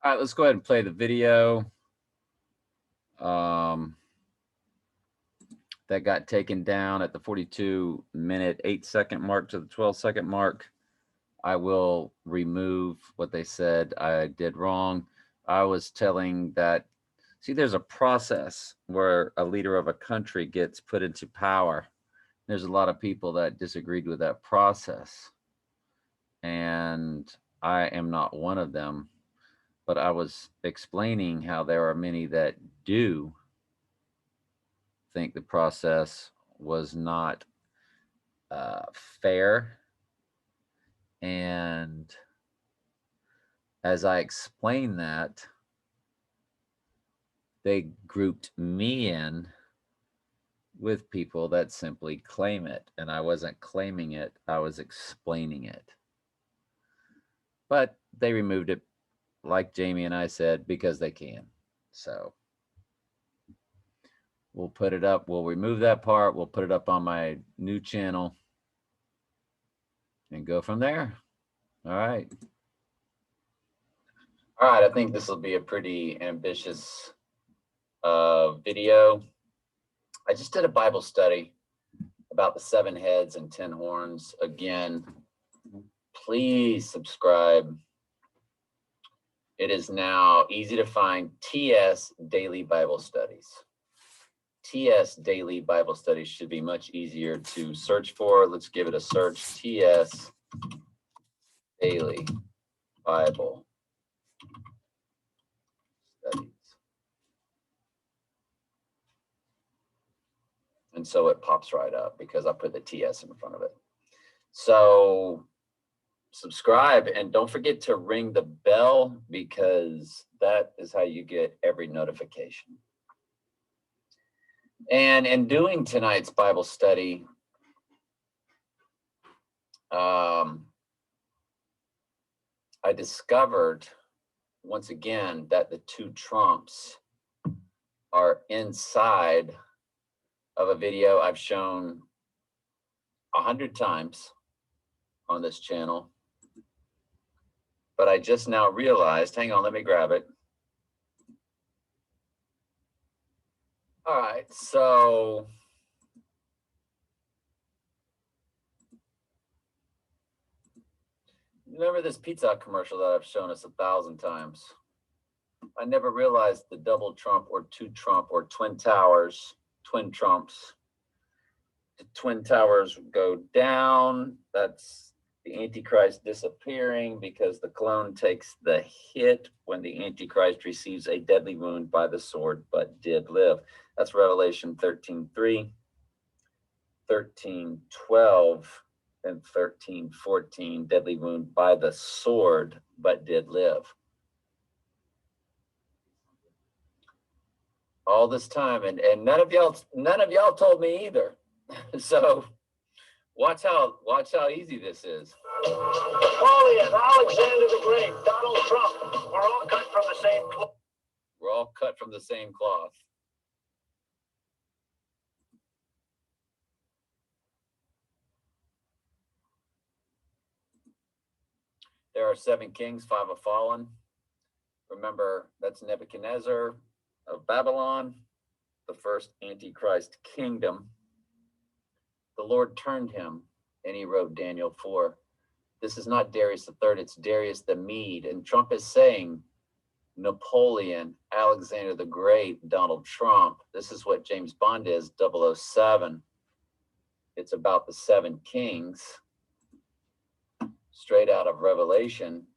All right, let's go ahead and play the video. That got taken down at the 42-minute, 8-second mark to the 12-second mark. I will remove what they said I did wrong. I was telling that, see, there's a process where a leader of a country gets put into power. There's a lot of people that disagreed with that process, and I am not one of them. But I was explaining how there are many that do think the process was not fair. And as I explained that, they grouped me in with people that simply claim it. And I wasn't claiming it, I was explaining it. But they removed it, like Jamie and I said, because they can. So we'll put it up. We'll remove that part. We'll put it up on my new channel and go from there. All right. All right. I think this will be a pretty ambitious video. I just did a Bible study about the 7 heads and 10 horns. Again, please subscribe. It is now easy to find TS Daily Bible Studies. TS Daily Bible Studies should be much easier to search for. Let's give it a search. TS Daily Bible Studies. And so it pops right up because I put the TS in front of it. So subscribe and don't forget to ring the bell because that is how you get every notification. And in doing tonight's Bible study, I discovered once again that the 2 trumps are inside of a video I've shown 100 times on this channel. But I just now realized, hang on, let me grab it. All right, so remember this Pizza Hut commercial that I've shown us 1,000 times? I never realized the double trump or 2 trump or twin towers, twin trumps. The twin towers go down. That's the Antichrist disappearing because the clone takes the hit when the Antichrist receives a deadly wound by the sword, but did live. That's Revelation 13:3, 13:12, and 13:14. Deadly wound by the sword, but did live. All this time, and none of y'all told me either. So watch how easy this is. Napoleon, Alexander the Great, Donald Trump, we're all cut from the same cloth. We're all cut from the same cloth. There are 7 kings, 5 have fallen. Remember, that's Nebuchadnezzar of Babylon, the first Antichrist kingdom. The Lord turned him, and he wrote Daniel 4. This is not Darius III, it's Darius the Mede. And Trump is saying Napoleon, Alexander the Great, Donald Trump. This is what James Bond is, 007. It's about the 7 kings, straight out of Revelation.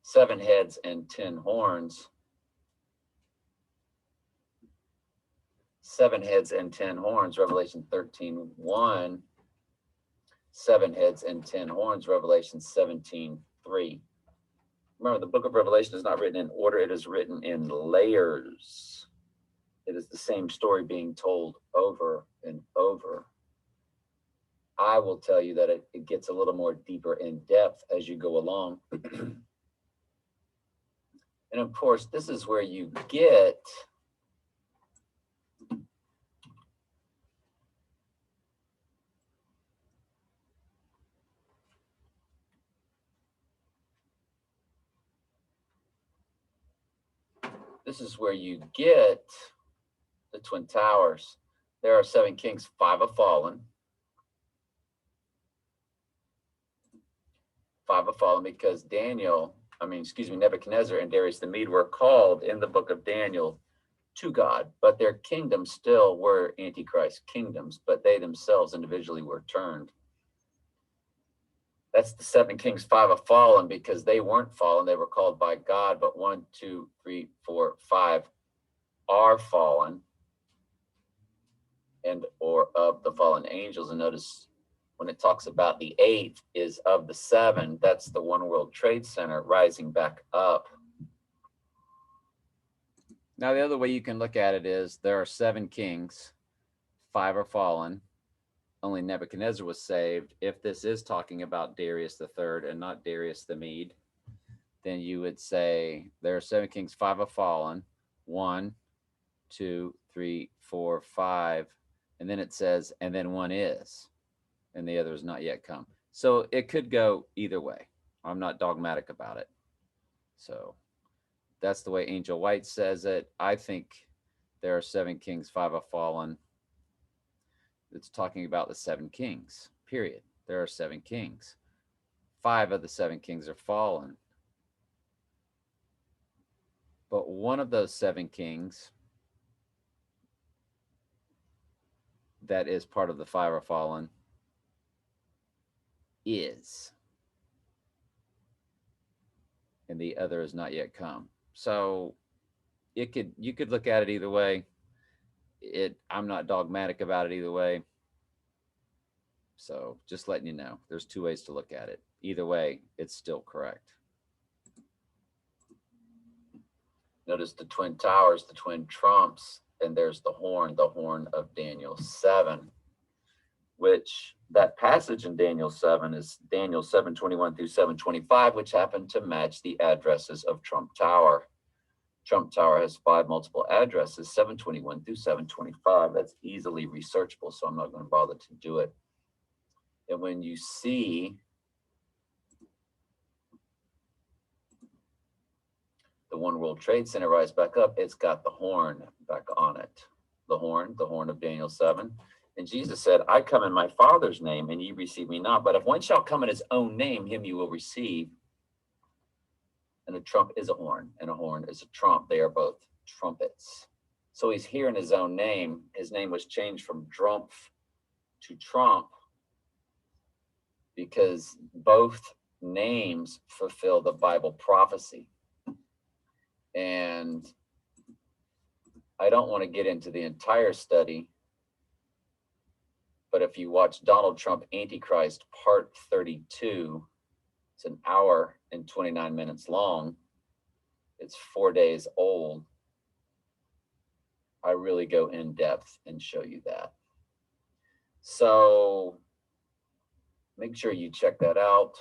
7 heads and 10 horns. 7 heads and 10 horns, Revelation 13:1. 7 heads and 10 horns, Revelation 17:3. Remember, the book of Revelation is not written in order, it is written in layers. It is the same story being told over and over. I will tell you that it gets a little more deeper in depth as you go along. And of course, this is where you get This is where you get the Twin Towers. There are 7 kings, 5 have fallen. 5 have fallen because Nebuchadnezzar and Darius the Mede were called in the book of Daniel to God, but their kingdoms still were Antichrist kingdoms, but they themselves individually were turned. That's the 7 kings, 5 have fallen because they weren't fallen. They were called by God, but 1, 2, 3, 4, 5 are fallen and or of the fallen angels. And notice when it talks about the 8th is of the 7, that's the One World Trade Center rising back up. Now, the other way you can look at it is there are 7 kings, 5 are fallen. Only Nebuchadnezzar was saved. If this is talking about Darius the Third and not Darius the Mede, then you would say there are 7 kings, 5 have fallen. 1, 2, 3, 4, 5, and then it says, and then 1 is, and the other is not yet come. So it could go either way. I'm not dogmatic about it. So that's the way Angel White says it. I think there are 7 kings, 5 have fallen. It's talking about the 7 kings, period. There are 7 kings. 5 of the 7 kings are fallen. But one of those 7 kings that is part of the 5 are fallen is, and the other is not yet come. So you could look at it either way. I'm not dogmatic about it either way. So just letting you know, there's 2 ways to look at it. Either way, it's still correct. Notice the Twin Towers, the twin trumps, and there's the horn of Daniel 7, which that passage in Daniel 7 is Daniel 7:21 through 7:25, which happened to match the addresses of Trump Tower. Trump Tower has 5 multiple addresses, 7:21 through 7:25. That's easily researchable, so I'm not going to bother to do it. And when you see the One World Trade Center rise back up, it's got the horn back on it. The horn of Daniel 7. And Jesus said, I come in my Father's name, and ye receive me not. But if one shall come in his own name, him you will receive. And a trump is a horn, and a horn is a trump. They are both trumpets. So he's here in his own name. His name was changed from Drumpf to Trump because both names fulfill the Bible prophecy. And I don't want to get into the entire study, but if you watch Donald Trump Antichrist Part 32, it's an hour and 29 minutes long. It's 4 days old. I really go in depth and show you that. So make sure you check that out.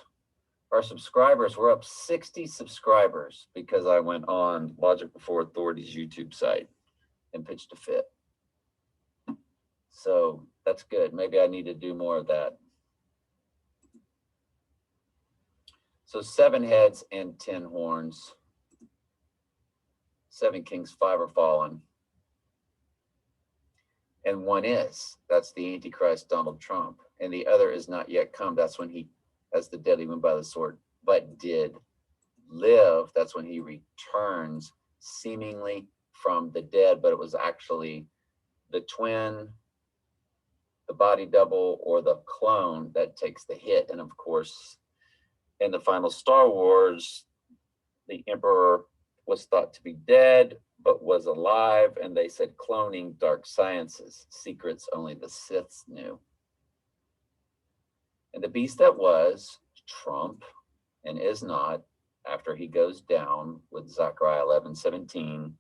Our subscribers, we're up 60 subscribers because I went on Logic Before Authority's YouTube site and pitched a fit. So that's good. Maybe I need to do more of that. So 7 heads and 10 horns. 7 kings, 5 are fallen. And 1 is. That's the Antichrist, Donald Trump. And the other is not yet come. That's when he has the deadly wound by the sword, but did live. That's when he returns seemingly from the dead, but it was actually the twin, the body double, or the clone that takes the hit. And of course, in the final Star Wars, the Emperor was thought to be dead, but was alive. And they said cloning, dark sciences, secrets only the Siths knew. And the beast that was Trump and is not, after he goes down with Zechariah 11:17,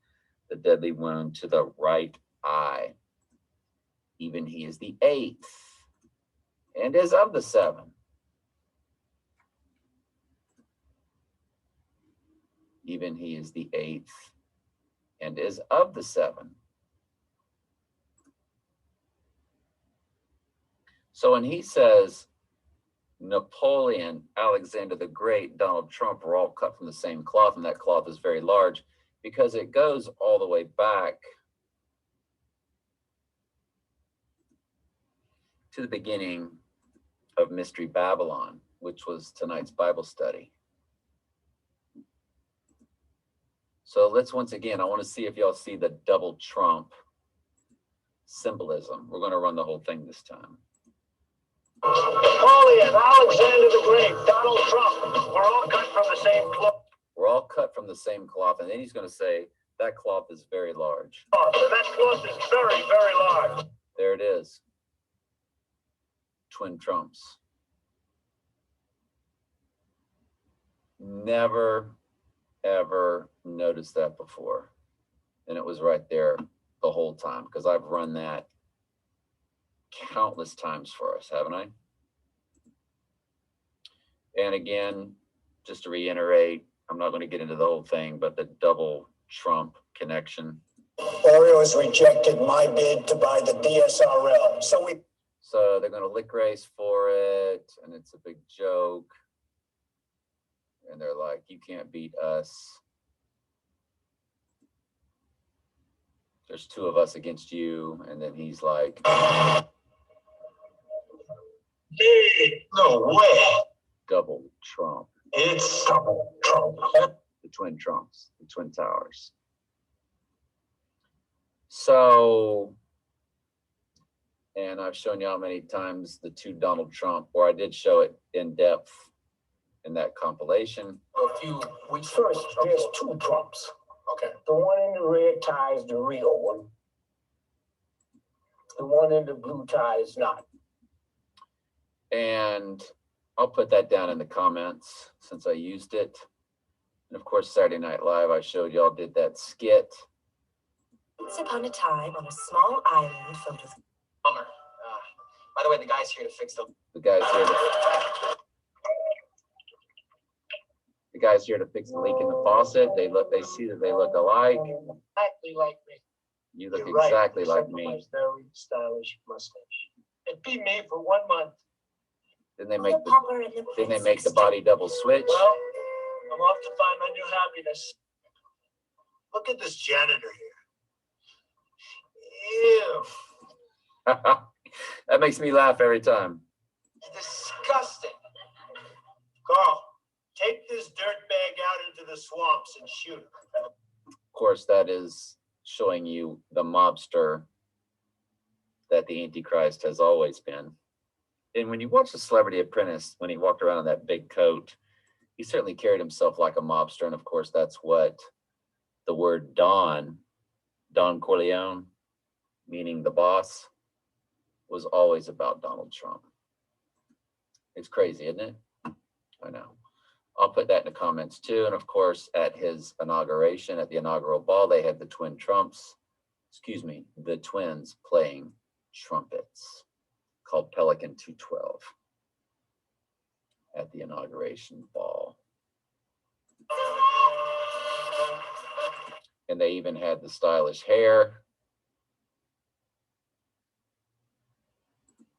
the deadly wound to the right eye. Even he is the 8th and is of the 7. Even he is the 8th and is of the 7. So when he says Napoleon, Alexander the Great, Donald Trump are all cut from the same cloth, and that cloth is very large, because it goes all the way back to the beginning of Mystery Babylon, which was tonight's Bible study. So let's once again, I want to see if y'all see the double Trump symbolism. We're going to run the whole thing this time. Napoleon, Alexander the Great, Donald Trump, we're all cut from the same cloth. We're all cut from the same cloth. And then he's going to say, that cloth is very large. That cloth is very, very large. There it is. Twin Trumps. Never, ever noticed that before. And it was right there the whole time, because I've run that countless times for us, haven't I? And again, just to reiterate, I'm not going to get into the whole thing, but the double Trump connection. Oreos rejected my bid to buy the DSRL. So they're going to lick race for it, and it's a big joke. And they're like, you can't beat us. There's two of us against you. And then he's like, Hey, no way. double Trump. It's double Trump. The twin Trumps, the twin towers. So, and I've shown you how many times the two Donald Trump, or I did show it in depth in that compilation. A few weeks first, there's two Trumps. Okay. The one in the red tie is the real one. The one in the blue tie is not. And I'll put that down in the comments since I used it. And of course, Saturday Night Live, I showed y'all did that skit. Once upon a time on a small island filled with Bummer. By the way, the guy's here to fix the guy's here to fix the leak in the faucet. They see that they look alike. Exactly like me. You look You're exactly right, like except for me. my very stylish mustache. It'd be me for 1 month. Then they the make power and the then they prince make the of body double switch. Well, I'm off to find my new happiness. Look at this janitor here. Ew. That makes me laugh every time. It's disgusting. Carl, take this dirt bag out into the swamps and shoot him. Of course, that is showing you the mobster that the Antichrist has always been. And when you watch The Celebrity Apprentice, when he walked around in that big coat, he certainly carried himself like a mobster. And of course, that's what the word Don Corleone, meaning the boss, was always about Donald Trump. It's crazy, isn't it? I know. I'll put that in the comments too. And of course, at his inauguration, at the inaugural ball, they had the twin Trumps, the twins playing trumpets, called Pelican 212 at the inauguration ball. And they even had the stylish hair.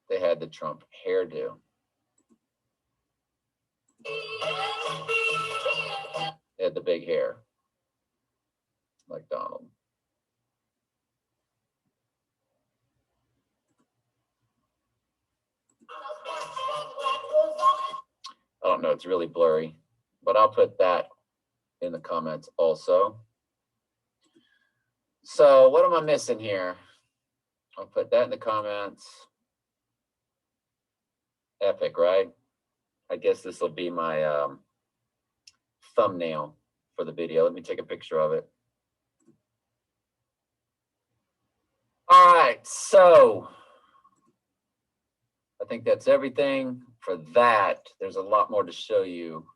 They had the Trump hairdo. They had the big hair, like Donald. I don't know, it's really blurry, but I'll put that in the comments also. So what am I missing here? I'll put that in the comments. Epic, right? I guess this will be my thumbnail for the video. Let me take a picture of it. All right, so I think that's everything for that. There's a lot more to show you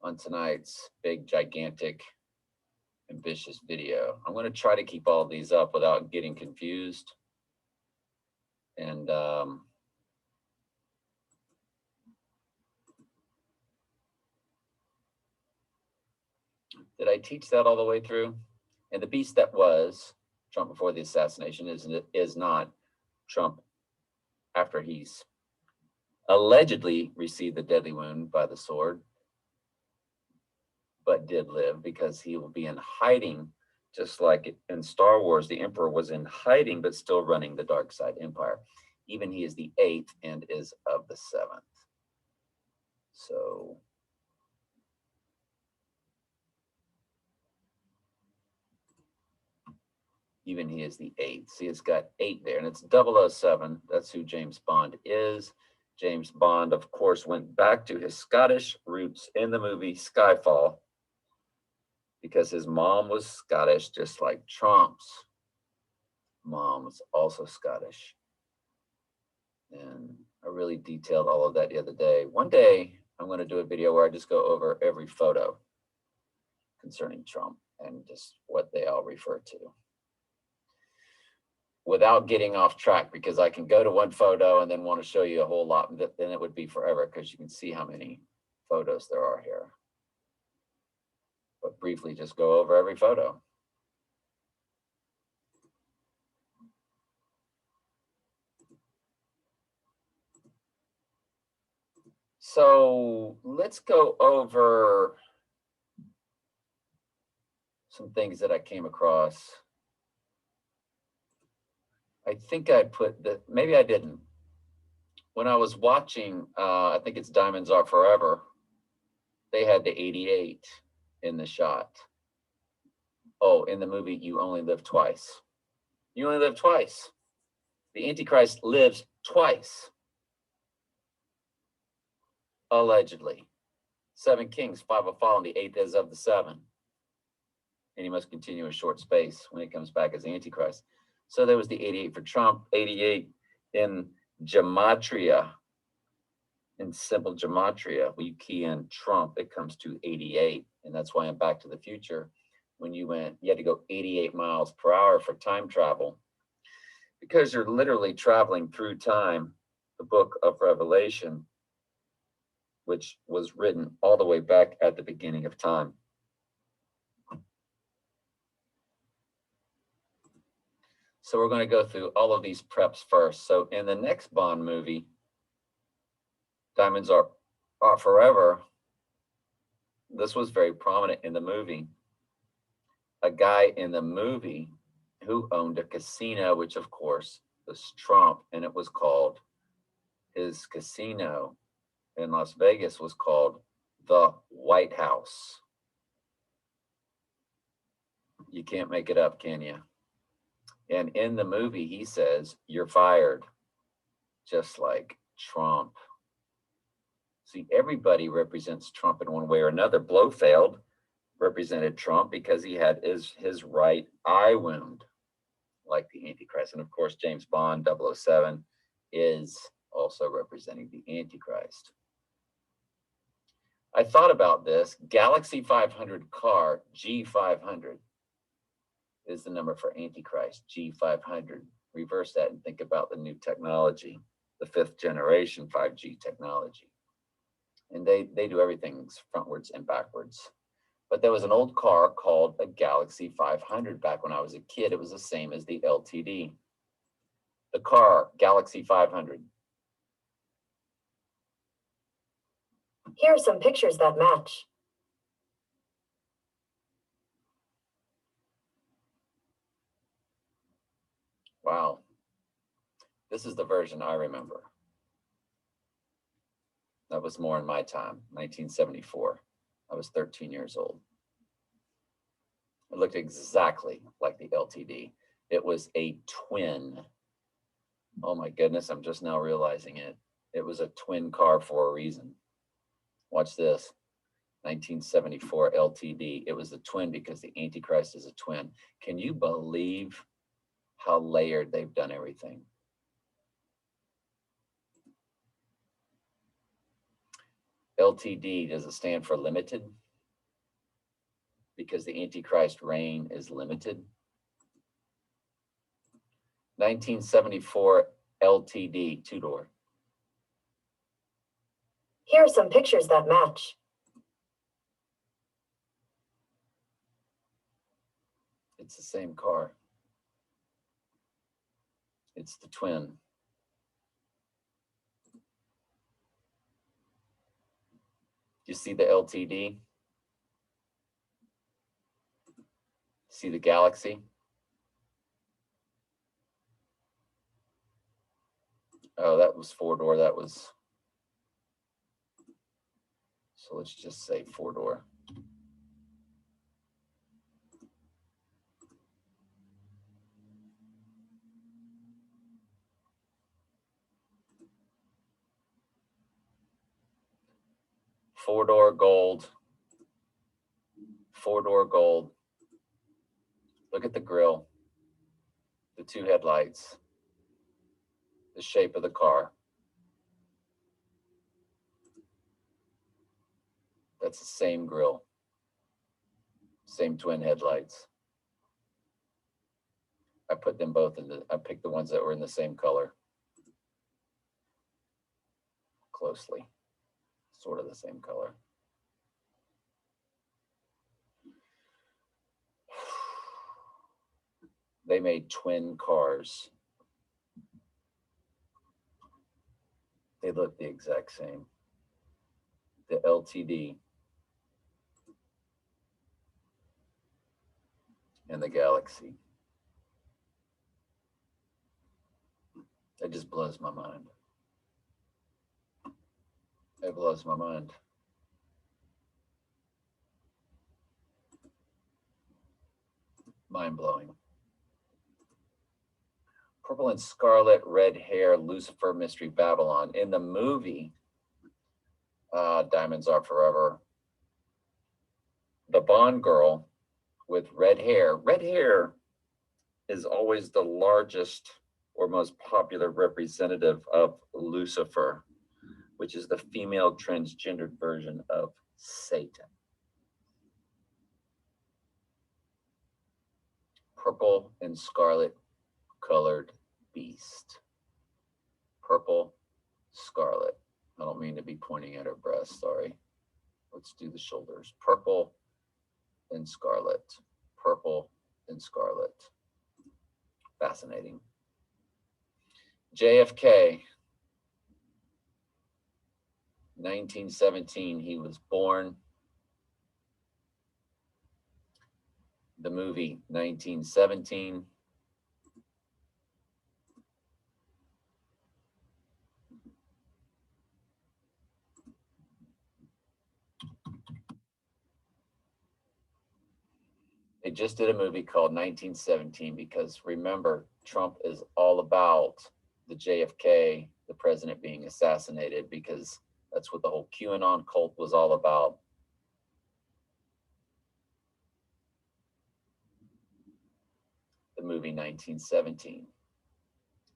on tonight's big, gigantic, ambitious video. I'm going to try to keep all these up without getting confused. And did I teach that all the way through? And the beast that was Trump before the assassination is not Trump after he's allegedly received the deadly wound by the sword. but did live, because he will be in hiding, just like in Star Wars, the Emperor was in hiding, but still running the dark side empire. Even he is the 8th and is of the 7th. So even he is the 8th. See, it's got 8 there, and it's 007. That's who James Bond is. James Bond, of course, went back to his Scottish roots in the movie Skyfall, because his mom was Scottish, just like Trump's mom was also Scottish. And I really detailed all of that the other day. One day, I'm going to do a video where I just go over every photo concerning Trump and just what they all refer to, without getting off track, because I can go to one photo and then want to show you a whole lot, and then it would be forever, because you can see how many photos there are here. But briefly, just go over every photo. So let's go over some things that I came across. I think I put that, maybe I didn't. When I was watching, I think it's Diamonds Are Forever, they had the 88 in the shot. Oh, in the movie, You Only Live Twice. You only live twice. The Antichrist lives twice. Allegedly. 7 kings, 5 have fallen, the 8th is of the 7. And he must continue a short space when he comes back as the Antichrist. So there was the 88 for Trump, 88 in gematria, in simple gematria. When you key in Trump, it comes to 88. And that's why in Back to the Future, when you had to go 88 miles per hour for time travel, because you're literally traveling through time. The book of Revelation, which was written all the way back at the beginning of time. So we're going to go through all of these preps first. So in the next Bond movie, Diamonds Are Forever, this was very prominent in the movie. A guy in the movie who owned a casino, which of course was Trump, and it was called, his casino in Las Vegas was called the White House. You can't make it up, can you? And in the movie, he says, "You're fired," just like Trump. See, everybody represents Trump in one way or another. Blofeld represented Trump because he had his right eye wound, like the Antichrist. And of course, James Bond, 007, is also representing the Antichrist. I thought about this. Galaxy 500 car, G500, is the number for Antichrist, G500. Reverse that and think about the new technology, the 5th generation 5G technology. And they do everything frontwards and backwards. But there was an old car called a Galaxy 500 back when I was a kid. It was the same as the LTD. The car, Galaxy 500. Here are some pictures that match. Wow. This is the version I remember. That was more in my time, 1974. I was 13 years old. It looked exactly like the LTD. It was a twin. Oh my goodness, I'm just now realizing it. It was a twin car for a reason. Watch this. 1974 LTD. It was a twin because the Antichrist is a twin. Can you believe how layered they've done everything? LTD, does it stand for limited? Because the Antichrist reign is limited. 1974 LTD, 2-door. Here are some pictures that match. It's the same car. It's the twin. You see the LTD? See the galaxy? Oh, that was 4-door. That was, so let's just say 4-door. Four-door gold. 4-door gold. Look at the grille, the 2 headlights, the shape of the car. That's the same grille, same twin headlights. I put them both I picked the ones that were in the same color. Closely, sort of the same color. They made twin cars. They look the exact same. The LTD and the Galaxy. It just blows my mind. It blows my mind. Mind-blowing. Purple and Scarlet, Red Hair, Lucifer, Mystery Babylon. In the movie, Diamonds Are Forever, the Bond girl with red hair. Red hair is always the largest or most popular representative of Lucifer, which is the female transgendered version of Satan. Purple and Scarlet colored beast. Purple, Scarlet. I don't mean to be pointing at her breast, sorry. Let's do the shoulders. Purple and Scarlet. Purple and Scarlet. Fascinating. JFK, 1917, he was born. The movie, 1917. They just did a movie called 1917 because remember, Trump is all about the JFK, the president being assassinated, because that's what the whole QAnon cult was all about. The movie 1917.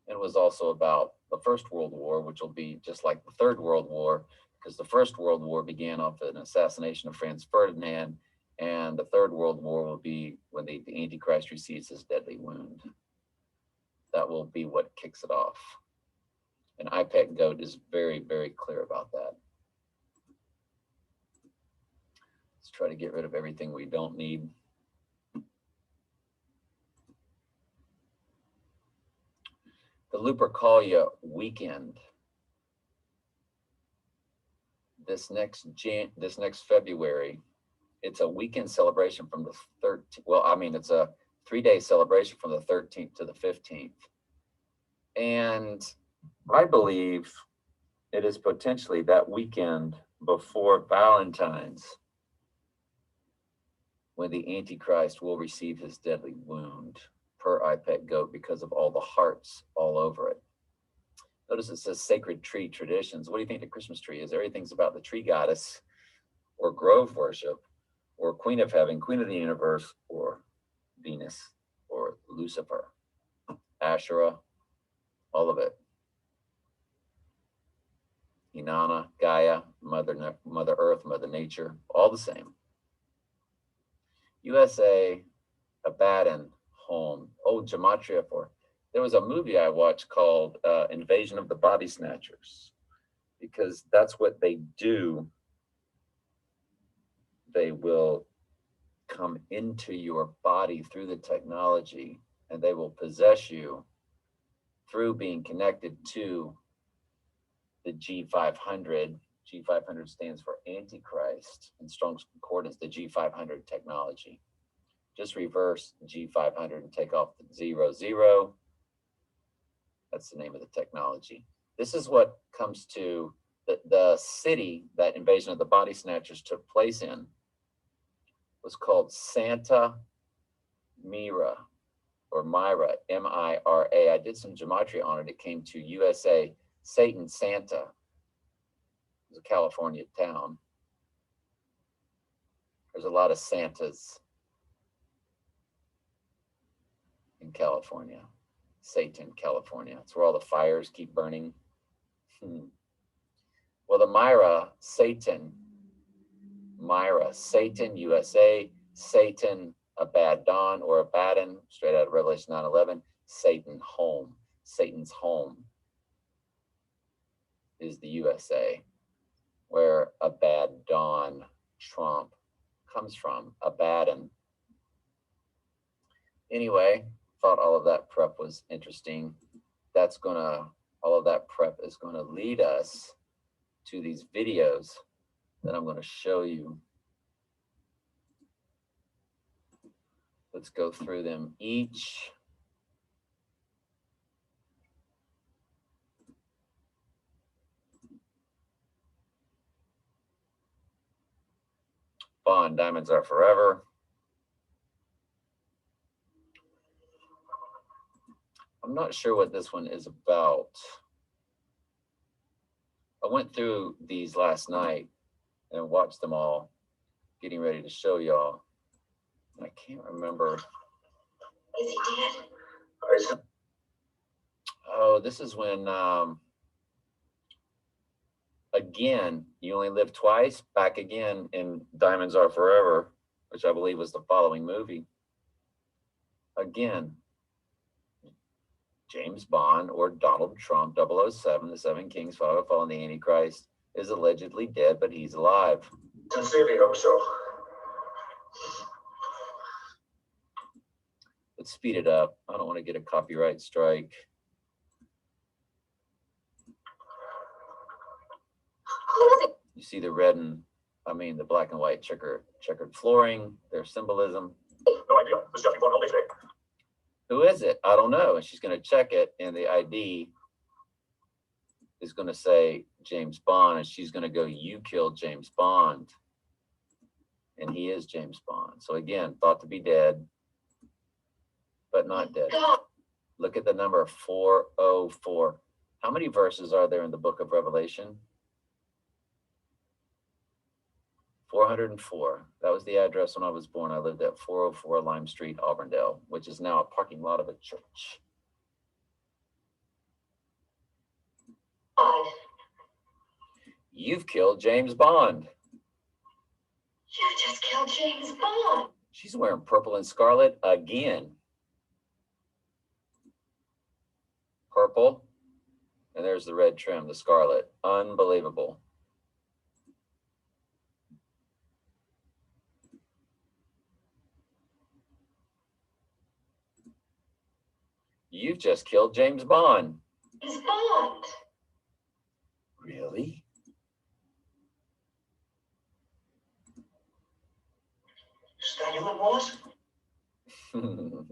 And was also about the First World War, which will be just like the Third World War, because the First World War began off an assassination of Franz Ferdinand, and the Third World War will be when the Antichrist receives his deadly wound. That will be what kicks it off. And iPad Goat is very, very clear about that. Let's try to get rid of everything we don't need. The Lupercalia weekend. This next February, it's a weekend celebration from the 13th. Well, I mean, it's a 3-day celebration from the 13th to the 15th. And I believe it is potentially that weekend before Valentine's when the Antichrist will receive his deadly wound, per iPad Goat, because of all the hearts all over it. Notice it says sacred tree traditions. What do you think the Christmas tree is? Everything's about the tree goddess, or grove worship, or queen of heaven, queen of the universe, or Venus, or Lucifer, Asherah, all of it. Inanna, Gaia, Mother Earth, Mother Nature, all the same. USA, Abaddon, home. Old gematria for. There was a movie I watched called Invasion of the Body Snatchers, because that's what they do. They will come into your body through the technology, and they will possess you through being connected to the G500. G500 stands for Antichrist. In Strong's Concordance, the G500 technology. just reverse G500 and take off the 0, 0. That's the name of the technology. This is what comes to the city that Invasion of the Body Snatchers took place in was called Santa Mira, or Myra, M-I-R-A. I did some gematria on it. It came to USA, Satan Santa. It was a California town. There's a lot of Santas in California. Satan, California. That's where all the fires keep burning. Well, the Myra, Satan, USA, Satan, Abaddon or Abaddon, straight out of Revelation 9:11, Satan home. Satan's home is the USA, where Abaddon, Trump, comes from, Abaddon. Anyway, thought all of that prep was interesting. All of that prep is gonna lead us to these videos that I'm gonna show you. Let's go through them each. Bond, diamonds are forever. I'm not sure what this one is about. I went through these last night and watched them all, getting ready to show y'all. I can't remember. Is he dead? Oh, this is when, again, You Only Live Twice, back again in Diamonds Are Forever, which I believe was the following movie. Again, James Bond or Donald Trump, 007, the Seven Kings, Father of Fall, and the Antichrist, is allegedly dead, but he's alive. Sincerely hope so. Let's speed it up. I don't want to get a copyright strike. You see the red and, the black and white checkered flooring, their symbolism. No idea. Was Jeffrey born only today? Who is it? I don't know. And she's going to check it, and the ID is going to say James Bond, and she's going to go, you killed James Bond. And he is James Bond. So again, thought to be dead, but not dead. Look at the number 404. How many verses are there in the book of Revelation? 404. That was the address when I was born. I lived at 404 Lime Street, Auburndale, which is now a parking lot of a church. You've killed James Bond. You just killed James Bond. She's wearing purple and scarlet again. Purple, and there's the red trim, the scarlet. Unbelievable. You've just killed James Bond. James Bond. Really? Is that who it was? Well,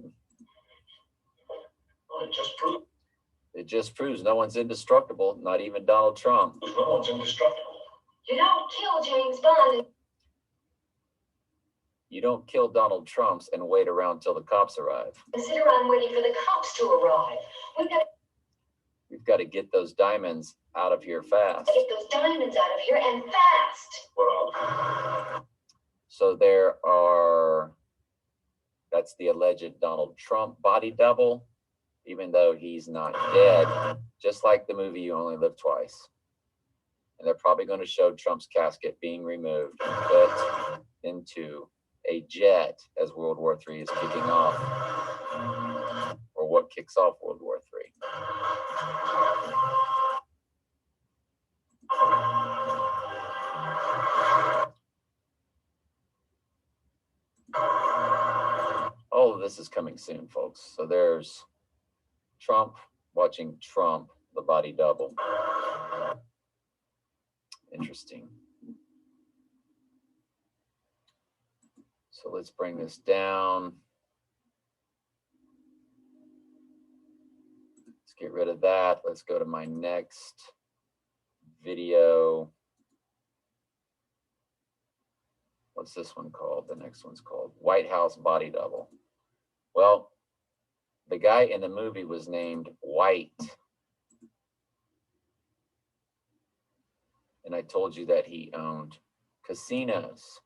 it just proves no one's indestructible, not even Donald Trump. No one's indestructible. You don't kill James Bond. You don't kill Donald Trumps and wait around till the cops arrive. And sit around waiting for the cops to arrive. We've got to get those diamonds out of here fast. Get those diamonds out of here and fast. Well, so that's the alleged Donald Trump body double, even though he's not dead, just like the movie You Only Live Twice. And they're probably going to show Trump's casket being removed and put into a jet as World War III is kicking off, or what kicks off World War III. All of this is coming soon, folks. So there's Trump watching Trump, the body double. Interesting. So let's bring this down. Let's get rid of that. Let's go to my next video. What's this one called? The next one's called White House Body Double. Well, the guy in the movie was named White. And I told you that he owned casinos.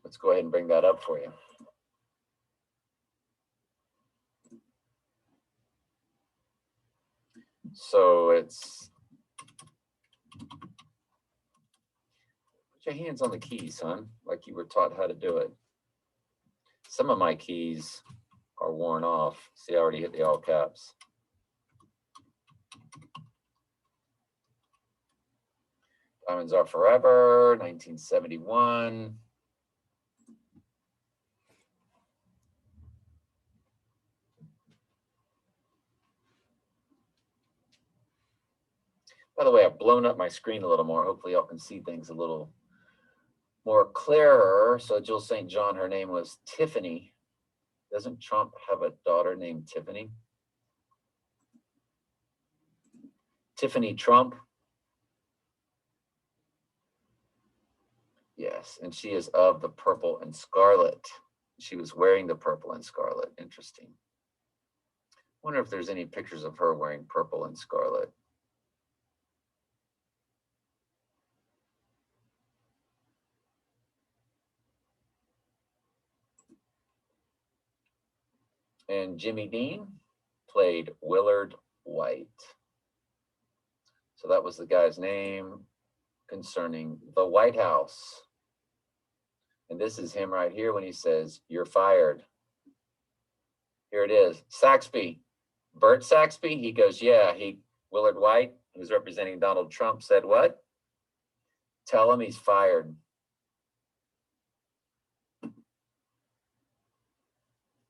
Let's go ahead and bring that up for you. So it's, put your hands on the keys, son, like you were taught how to do it. Some of my keys are worn off. See, I already hit the all caps. Diamonds Are Forever, 1971. By the way, I've blown up my screen a little more. Hopefully y'all can see things a little more clearer. So Jill St. John, her name was Tiffany. Doesn't Trump have a daughter named Tiffany? Tiffany Trump. Yes, and she is of the purple and scarlet. She was wearing the purple and scarlet. Interesting. Wonder if there's any pictures of her wearing purple and scarlet. And Jimmy Dean played Willard White. So that was the guy's name concerning the White House. And this is him right here when he says, "You're fired." Here it is. Saxby, Bert Saxby, he goes, yeah, Willard White, who's representing Donald Trump, said what? Tell him he's fired.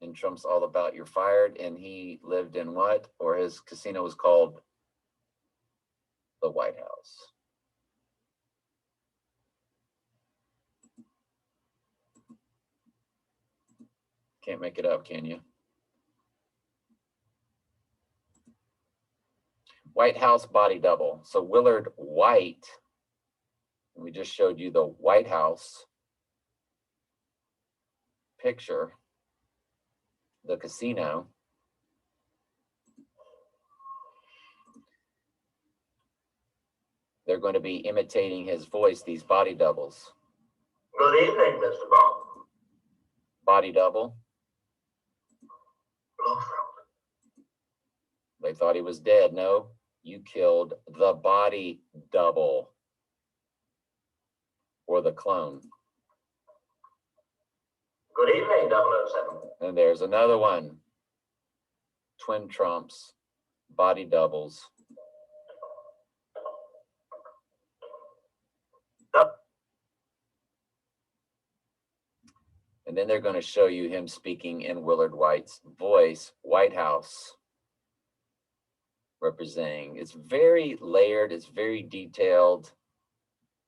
And Trump's all about you're fired, and he lived in what? Or his casino was called the White House. Can't make it up, can you? White House body double. So Willard White, we just showed you the White House picture, the casino. They're going to be imitating his voice, these body doubles. Good evening, Mr. Bob. Body double. They thought he was dead. No, you killed the body double or the clone. Good evening, 007. And there's another one. Twin Trumps, body doubles. And then they're going to show you him speaking in Willard White's voice, White House representing. It's very layered. It's very detailed.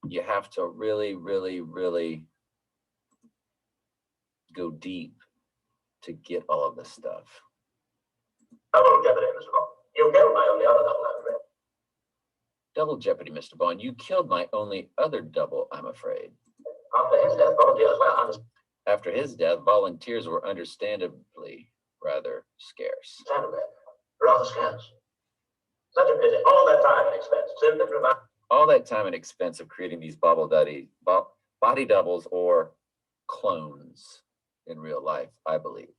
You have to really, really, really go deep to get all of this stuff. Double jeopardy, Mr. Bond. You killed my only other double, I'm afraid. Double jeopardy, Mr. Bond. You killed my only other double, I'm afraid. After his death, volunteers were After his death, volunteers were understandably rather scarce. rather scarce. Such a pity. All that time and expense simply provide. All that time and expense of creating these body doubles or clones in real life, I believe.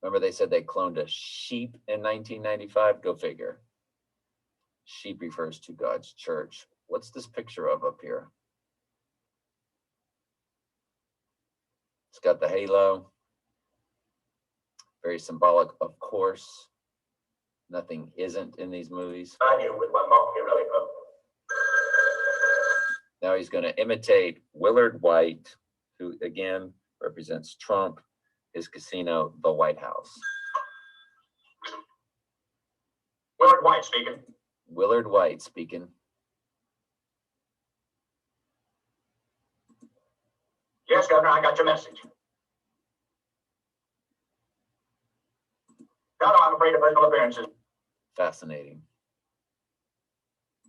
Remember they said they cloned a sheep in 1995? Go figure. Sheep refers to God's church. What's this picture of up here? It's got the halo. Very symbolic, of course. Nothing isn't in these movies. I knew with my mock heroic hope. Now he's going to imitate Willard White, who again represents Trump, his casino, the White House. Willard White speaking. Willard White speaking. Yes, Governor, I got your message. No, I'm afraid of personal appearances. Fascinating.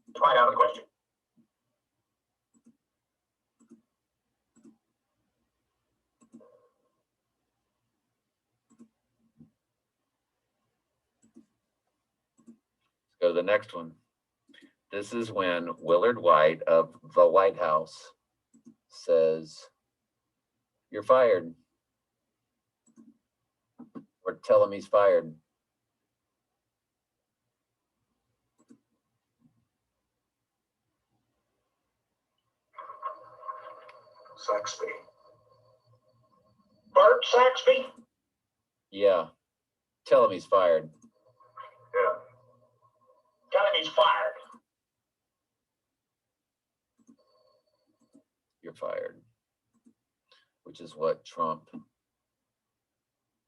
It's right out of the question. Let's go to the next one. This is when Willard White of the White House says, "You're fired." Or tell him he's fired. Saxby. Bert Saxby? Yeah. Tell him he's fired. Yeah. Tell him he's fired. You're fired. Which is what Trump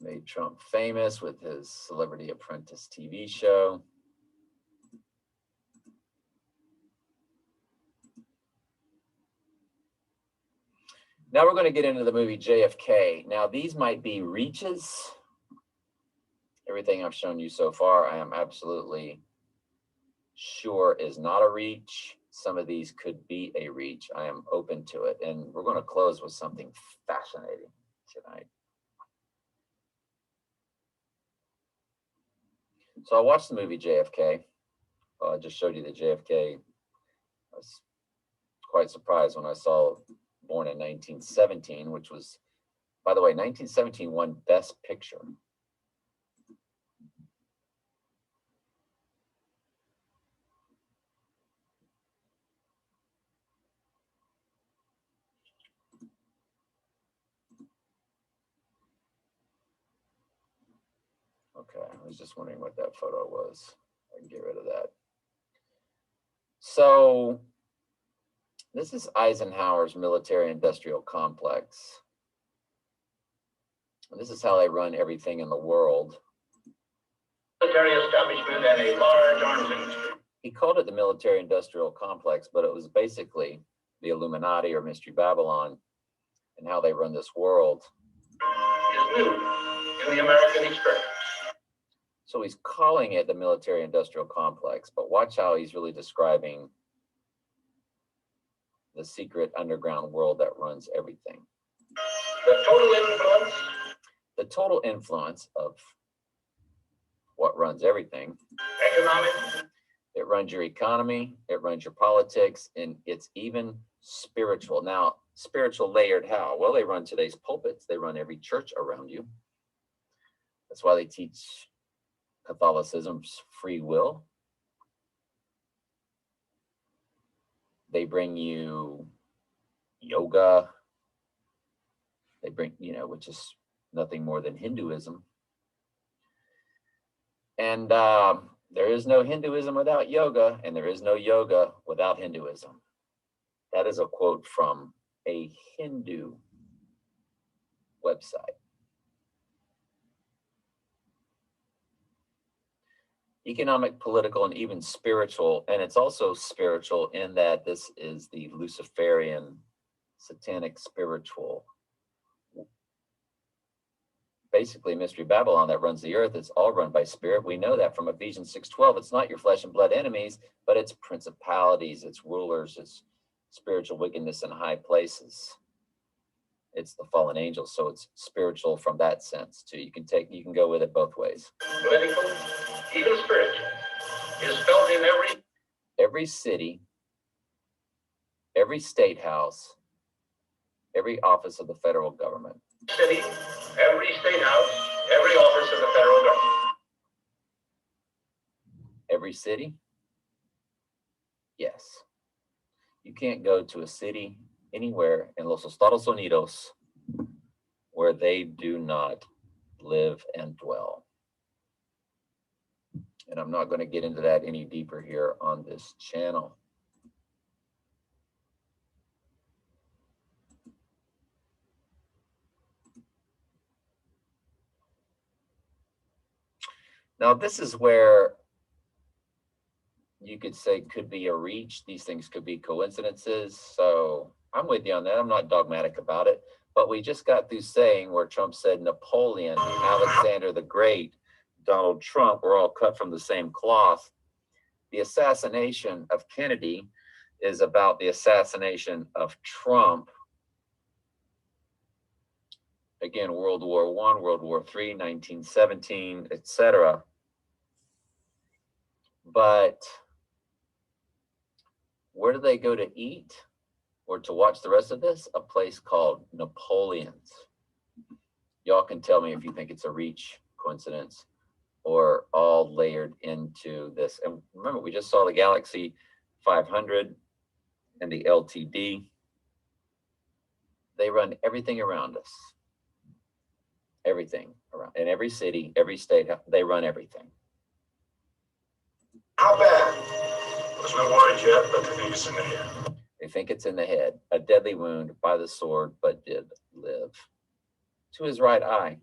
made Trump famous with his Celebrity Apprentice TV show. Now we're going to get into the movie JFK. Now these might be reaches. Everything I've shown you so far, I am absolutely sure is not a reach. Some of these could be a reach. I am open to it. And we're going to close with something fascinating tonight. So I watched the movie JFK. I just showed you the JFK. I was quite surprised when I saw Born in 1917, which was, by the way, 1917 won Best Picture. Okay, I was just wondering what that photo was. I can get rid of that. So this is Eisenhower's military-industrial complex. And this is how they run everything in the world. Military establishment and a large arms industry. He called it the military-industrial complex, but it was basically the Illuminati or Mystery Babylon and how they run this world. Is new in the American experience. So he's calling it the military-industrial complex, but watch how he's really describing the secret underground world that runs everything. The total influence. The total influence of what runs everything. Economic. It runs your economy, it runs your politics, and it's even spiritual. Now, spiritual layered how? Well, they run today's pulpits. They run every church around you. That's why they teach Catholicism's free will. They bring you yoga. They bring, which is nothing more than Hinduism. And there is no Hinduism without yoga, and there is no yoga without Hinduism. That is a quote from a Hindu website. Economic, political, and even spiritual. And it's also spiritual in that this is the Luciferian, satanic spiritual. Basically, Mystery Babylon that runs the earth. It's all run by spirit. We know that from Ephesians 6:12. It's not your flesh and blood enemies, but it's principalities, it's rulers, it's spiritual wickedness in high places. It's the fallen angels. So it's spiritual from that sense too. You can go with it both ways. Political, even spiritual, is felt in every city, every state house, every office of the federal government. City, every state house, every office of the federal government. Every city? Yes. You can't go to a city anywhere in Los Estados Unidos where they do not live and dwell. And I'm not going to get into that any deeper here on this channel. Now, this is where you could say could be a reach. These things could be coincidences. So I'm with you on that. I'm not dogmatic about it. But we just got through saying where Trump said Napoleon, Alexander the Great, Donald Trump were all cut from the same cloth. The assassination of Kennedy is about the assassination of Trump. Again, World War I, World War III, 1917, etc. But where do they go to eat or to watch the rest of this? A place called Napoleon's. Y'all can tell me if you think it's a reach, coincidence, or all layered into this. And remember, we just saw the Galaxy 500 and the LTD. They run everything around us. Everything around. In every city, every state, they run everything. How bad? There's no word yet, but they think it's in the head. They think it's in the head. A deadly wound by the sword, but did live. To his right eye.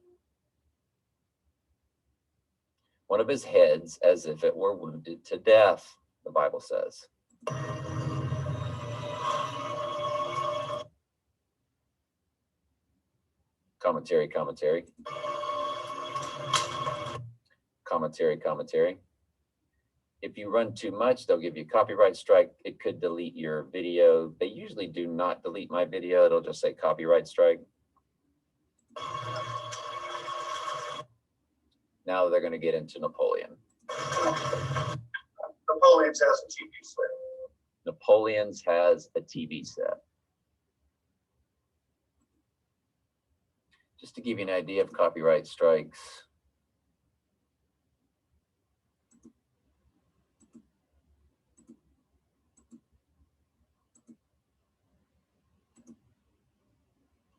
One of his heads, as if it were wounded to death, the Bible says. Commentary. If you run too much, they'll give you a copyright strike. It could delete your video. They usually do not delete my video. It'll just say copyright strike. Now they're going to get into Napoleon. Napoleon's has a TV set. Napoleon's has a TV set. Just to give you an idea of copyright strikes.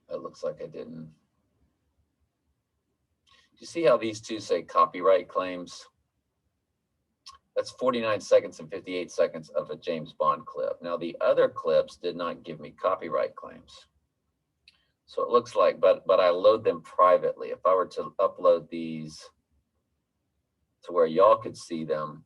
It looks like I didn't. You see how these two say copyright claims? That's 49 seconds and 58 seconds of a James Bond clip. Now the other clips did not give me copyright claims. So it looks like, but I load them privately. If I were to upload these to where y'all could see them,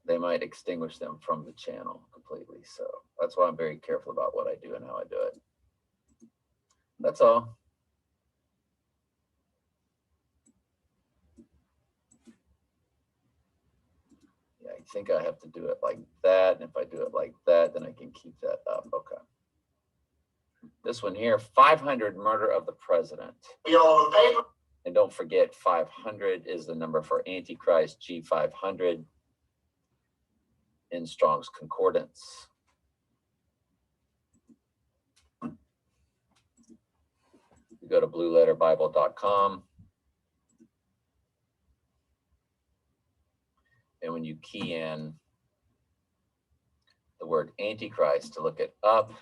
they might extinguish them from the channel completely. So that's why I'm very careful about what I do and how I do it. That's all. Yeah, I think I have to do it like that. And if I do it like that, then I can keep that up. Okay. This one here, 500 murder of the president. You all in paper? And don't forget, 500 is the number for Antichrist, G500 in Strong's Concordance. You go to blueletterbible.com. And when you key in the word Antichrist to look it up,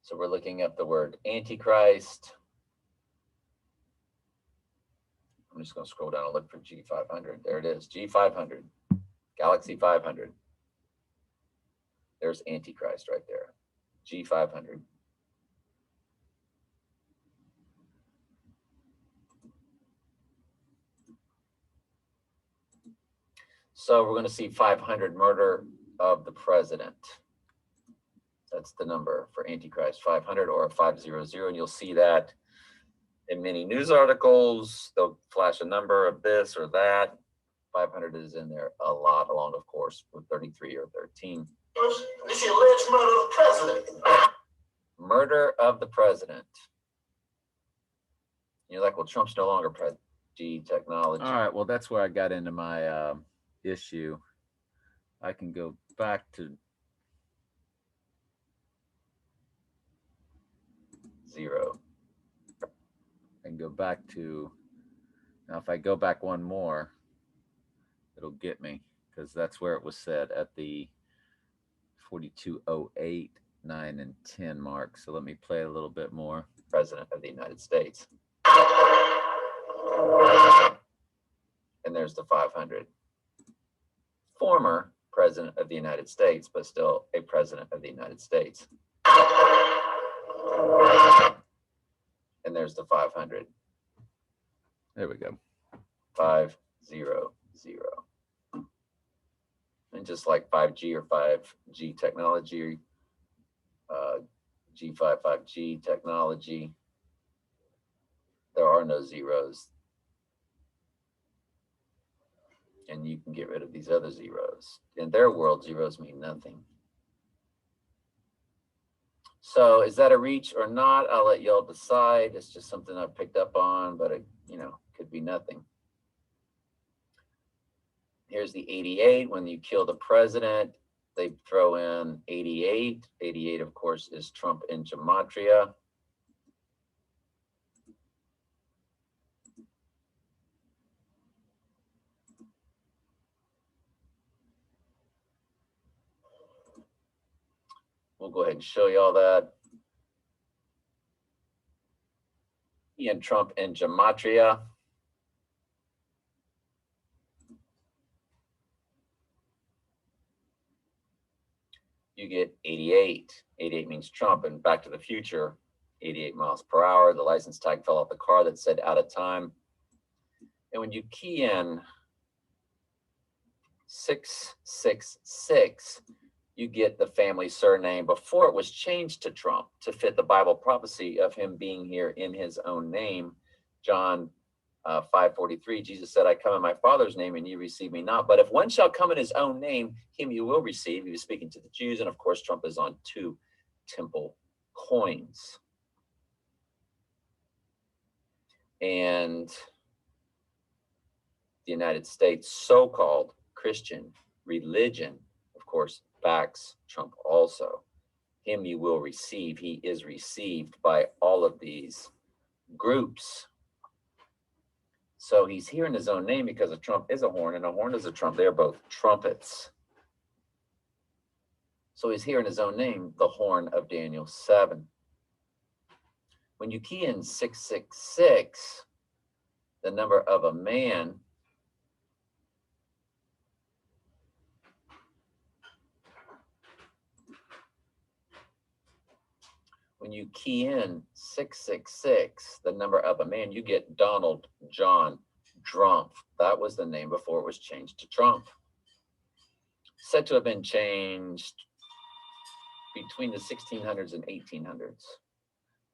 so we're looking up the word Antichrist. I'm just going to scroll down and look for G500. There it is, G500, Galaxy 500. There's Antichrist right there, G500. So we're going to see 500 murder of the president. That's the number for Antichrist, 500 or a 500, and you'll see that in many news articles. They'll flash a number of this or that. 500 is in there a lot, along, of course, with 33 or 13. This is alleged murder of the president. Murder of the president. You're like, well, Trump's no longer president. G technology. All right, well, that's where I got into my issue. I can go back to 0. I can go back to, now if I go back one more, it'll get me, because that's where it was said at the 42:08, 9 and 10 mark. So let me play a little bit more. President of the United States. And there's the 500. Former President of the United States, but still a President of the United States. And there's the 500. There we go. 500. And just like 5G or 5G technology, G5, 5G technology, there are no zeros. And you can get rid of these other zeros. In their world, zeros mean nothing. So is that a reach or not? I'll let y'all decide. It's just something I've picked up on, but it, could be nothing. Here's the 88. When you kill the president, they throw in 88. 88, of course, is Trump in gematria. We'll go ahead and show you all that. And Trump in gematria. You get 88. 88 means Trump. And Back to the Future, 88 miles per hour. The license tag fell off the car that said out of time. And when you key in 666, you get the family surname before it was changed to Trump to fit the Bible prophecy of him being here in his own name. John 5:43, Jesus said, I come in my Father's name and you receive me not. But if one shall come in his own name, him you will receive. He was speaking to the Jews. And of course, Trump is on 2 temple coins. And the United States so-called Christian religion, of course, backs Trump also. Him you will receive. He is received by all of these groups. So he's here in his own name because a trump is a horn and a horn is a trump. They're both trumpets. So he's here in his own name, the horn of Daniel 7. When you key in 666, the number of a man, when you key in 666, the number of a man, you get Donald John Trump. That was the name before it was changed to Trump. Said to have been changed between the 1600s and 1800s.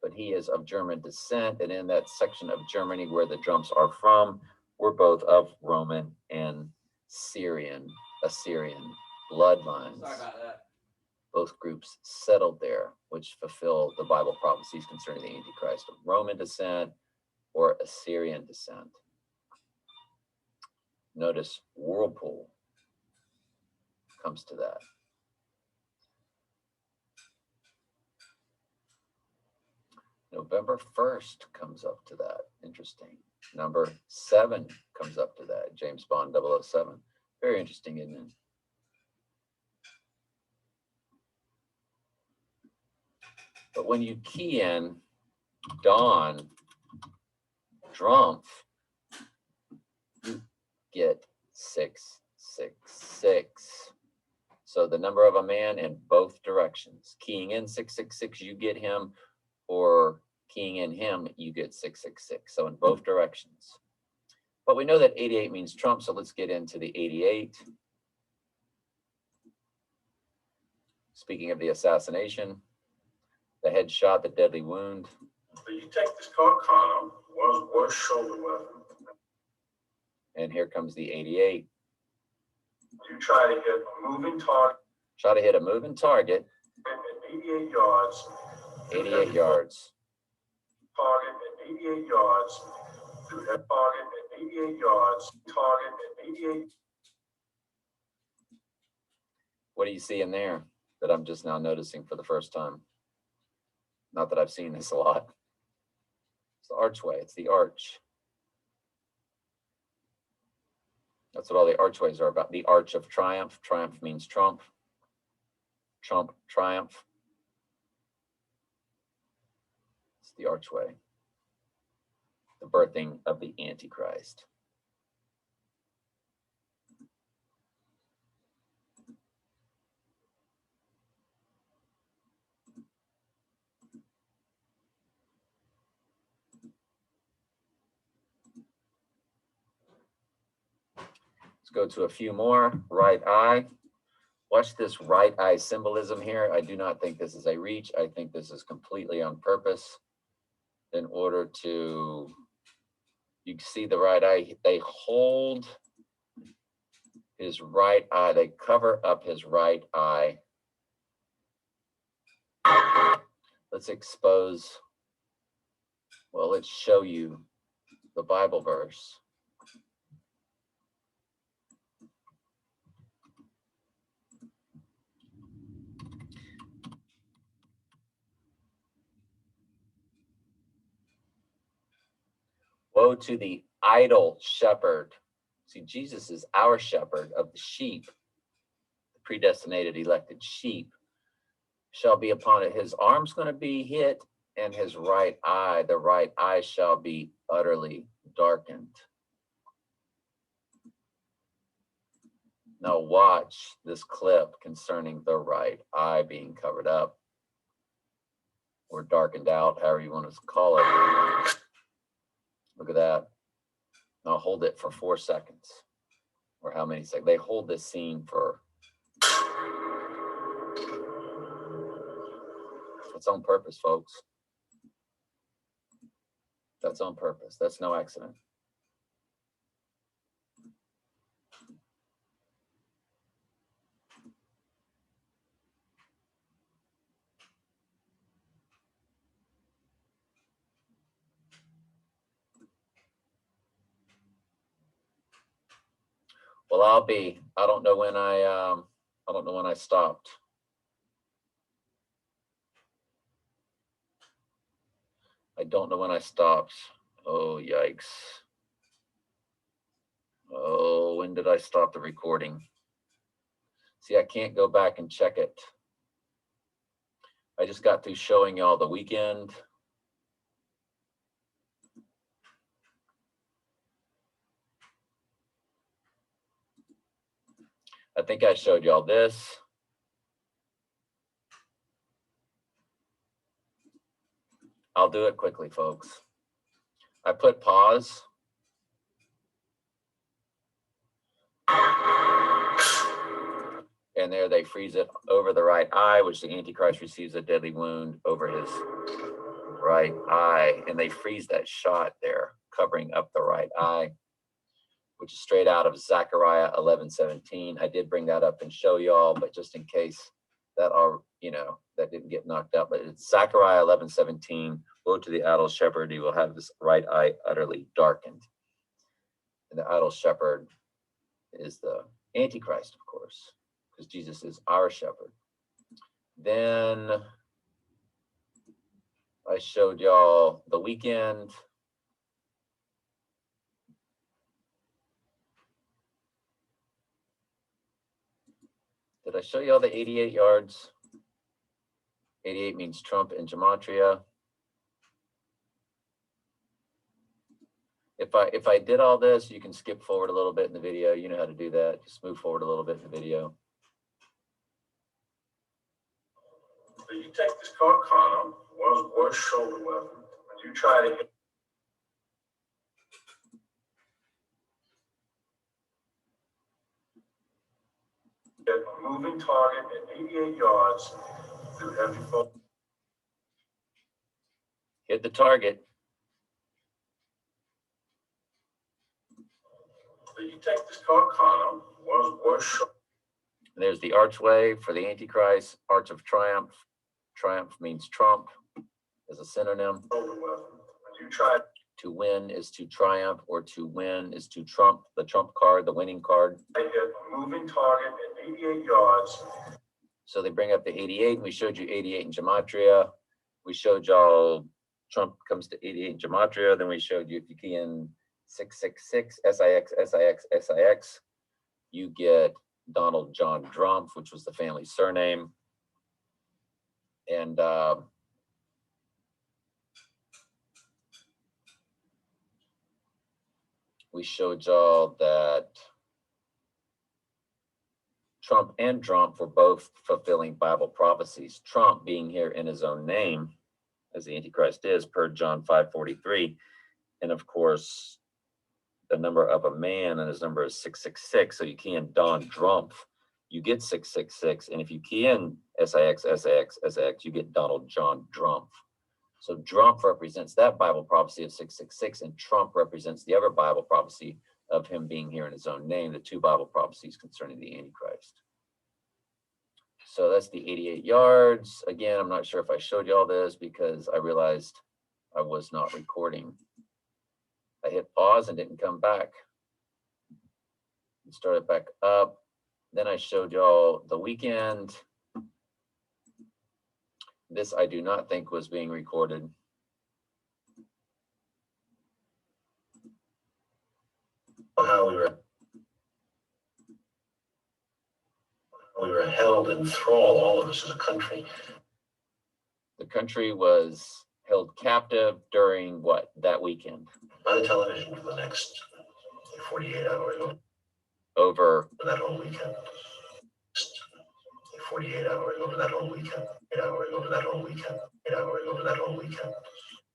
But he is of German descent, and in that section of Germany where the drums are from, we're both of Roman and Assyrian bloodlines. Sorry about that. Both groups settled there, which fulfill the Bible prophecies concerning the Antichrist of Roman descent or Assyrian descent. Notice whirlpool comes to that. November 1st comes up to that. Interesting. Number 7 comes up to that. James Bond 007. Very interesting, isn't it? But when you key in Don Trump, you get 666. So the number of a man in both directions. Keying in 666, you get him, or keying in him, you get 666. So in both directions. But we know that 88 means Trump, so let's get into the 88. Speaking of the assassination, the headshot, the deadly wound. But you take this car, Connor, was shoulder weapon. And here comes the 88. You try to hit a moving target. Try to hit a moving target. At 88 yards. 88 yards. Target at 88 yards. Through that target at 88 yards. Target at 88. What do you see in there that I'm just now noticing for the first time? Not that I've seen this a lot. It's the archway. It's the arch. That's what all the archways are about. The Arch of Triumph. Triumph means Trump. Trump, triumph. It's the archway. The birthing of the Antichrist. Let's go to a few more. Right eye. Watch this right eye symbolism here. I do not think this is a reach. I think this is completely on purpose in order to, you can see the right eye, they hold his right eye, they cover up his right eye. Let's expose, well, let's show you the Bible verse. Woe to the idle shepherd. See, Jesus is our shepherd of the sheep, the predestinated, elected sheep. Shall be upon it. His arm's going to be hit, and his right eye, the right eye shall be utterly darkened. Now watch this clip concerning the right eye being covered up or darkened out, however you want to call it. Look at that. Now hold it for 4 seconds, or how many seconds? They hold this scene for, it's on purpose, folks. That's on purpose. That's no accident. Well, I don't know when I stopped. I don't know when I stopped. Oh, yikes. Oh, when did I stop the recording? See, I can't go back and check it. I just got through showing y'all the weekend. I think I showed y'all this. I'll do it quickly, folks. I put pause. And there they freeze it over the right eye, which the Antichrist receives a deadly wound over his right eye. And they freeze that shot there, covering up the right eye, which is straight out of Zechariah 11:17. I did bring that up and show y'all, but just in case that that didn't get knocked out, but it's Zechariah 11:17. Woe to the idle shepherd, he will have his right eye utterly darkened. And the idle shepherd is the Antichrist, of course, because Jesus is our shepherd. Then I showed y'all the weekend. Did I show y'all the 88 yards? 88 means Trump in gematria. If I did all this, you can skip forward a little bit in the video. You know how to do that. Just move forward a little bit in the video. So you take this condom, one of the worst shoulder weapons, and you try to hit. Get a moving target at 88 yards through heavy focus. Hit the target. So you take this condom, one of the worst shoulder. There's the archway for the Antichrist, Arch of Triumph. Triumph means Trump as a synonym. Shoulder weapon. And you try to win is to triumph, or to win is to trump, the trump card, the winning card. to hit a moving target at 88 yards. So they bring up the 88, and we showed you 88 in gematria. We showed y'all Trump comes to 88 in gematria. Then we showed you if you key in 666, SIX, SIX, SIX, you get Donald John Trump, which was the family surname. And we showed y'all that Trump and Trump were both fulfilling Bible prophecies. Trump being here in his own name, as the Antichrist is, per John 5:43. And of course, the number of a man and his number is 666. So you key in Don Trump, you get 666. And if you key in SIX, SIX, SIX, you get Donald John Trump. So Trump represents that Bible prophecy of 666, and Trump represents the other Bible prophecy of him being here in his own name, the two Bible prophecies concerning the Antichrist. So that's the 88 yards. Again, I'm not sure if I showed you all this because I realized I was not recording. I hit pause and didn't come back. And started back up. Then I showed y'all the weekend. This I do not think was being recorded. How we were held in thrall, all of us as a country. The country was held captive during what, that weekend? By the television for the next 48 hours. Over that whole weekend. 48 hours over that whole weekend. 8 hours over that whole weekend. 8 hours over that whole weekend.